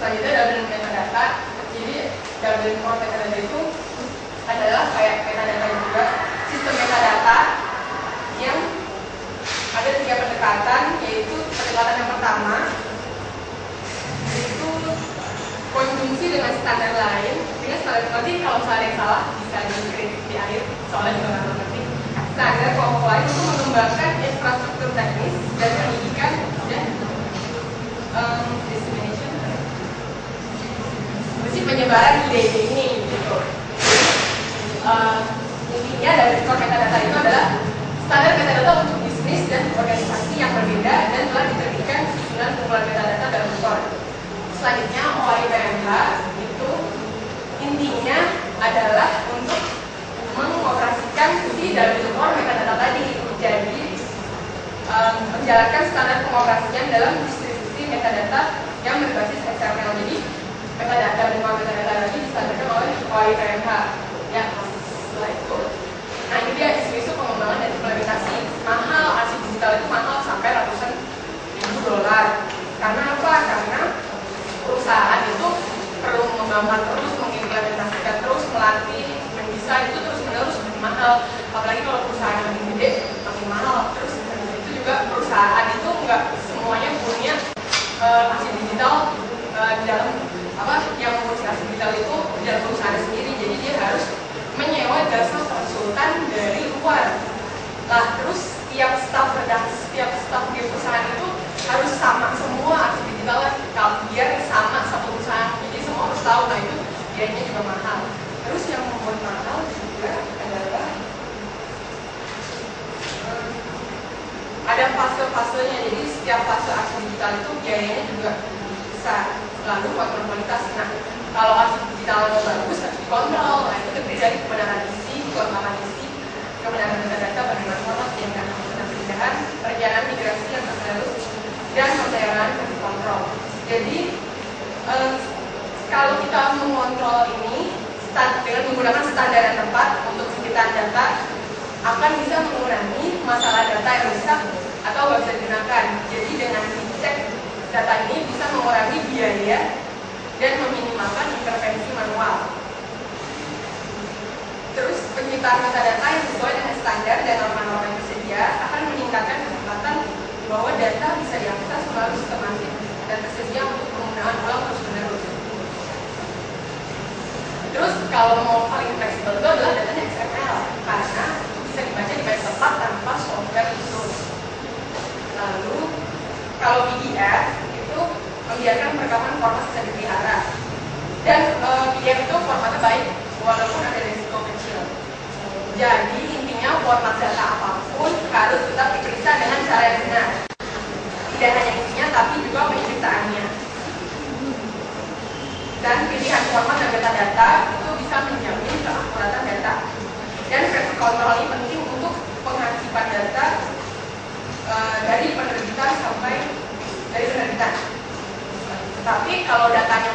Selanjutnya double metadata. Jadi double core metadata itu adalah kayak metadata juga, sistem metadata yang ada 3 pendekatan, yaitu pendekatan yang pertama itu konjungsi dengan standar lain. Dengan standar nanti kalau misalnya yang salah bisa dikritik di akhir, soalnya juga nggak ngerti. Standar kelompok lain untuk mengembangkan infrastruktur teknis dan pendidikan dan dissemination, mesti penyebaran ide ini gitu. Intinya dari core metadata itu adalah standar metadata untuk bisnis dan organisasi yang berbeda dan telah diterbitkan susunan kumpulan metadata dalam core. Selanjutnya OIPMH itu intinya adalah untuk mengoperasikan si dalam core metadata tadi. Jadi menjalankan standar pengoperasian dalam distribusi metadata yang berbasis XML. Jadi metadata dan metadata tadi distandarkan oleh OIPMH. Ya, setelah itu, nah ini dia isu-isu pengembangan dan implementasi. Mahal, arsip digital itu mahal sampai ratusan ribu dolar. Karena apa? Karena perusahaan itu perlu mengembangkan terus, mengimplementasikan terus, melatih, mendesain itu terus menerus lebih mahal. Apalagi kalau perusahaan yang gede makin mahal. Terus itu juga perusahaan itu nggak semuanya punya arsip digital di dalam apa yang mengurus arsip digital itu di dalam perusahaan sendiri. Jadi dia harus menyewa jasa konsultan dari luar. Nah, terus setiap staf di perusahaan itu harus sama semua arsip digital kan, biar sama satu perusahaan. Jadi semua harus tahu. Nah itu biayanya juga mahal. Terus yang membuat mahal juga adalah ada fase-fasenya. Jadi setiap fase arsip digital itu biayanya juga besar. Lalu kontrol kualitas. Nah, kalau arsip digital bagus harus dikontrol. Nah itu terdiri dari kebenaran isi, kelengkapan isi, kebenaran metadata, bagaimana format yang akan melakukan pemindahan, perencanaan migrasi yang terus, dan pembayaran yang dikontrol. Jadi kalau kita mengontrol ini dengan menggunakan standar yang tepat untuk penciptaan data, akan bisa mengurangi masalah data yang rusak atau nggak bisa digunakan. Jadi dengan dicek data ini bisa mengurangi biaya dan meminimalkan intervensi manual. Terus penciptaan metadata yang sesuai dengan standar dan norma-norma yang tersedia akan meningkatkan kesempatan bahwa data bisa diakses melalui sistematik dan tersedia untuk penggunaan ulang terus-menerus. Terus kalau mau paling fleksibel itu adalah datanya XML karena bisa dibaca di banyak tempat tanpa software khusus. Lalu kalau PDF itu membiarkan perekaman format bisa dipelihara dan PDF itu formatnya baik walaupun ada risiko kecil. Jadi intinya format data apapun harus tetap diperiksa dengan cara yang benar. Tidak hanya isinya tapi juga penciptaannya. Dan pilihan format dan metadata itu bisa menjamin keakuratan data. Dan versi kontrol ini penting untuk pengarsipan data dari penerbitan sampai dari penerbitan. Tapi kalau datanya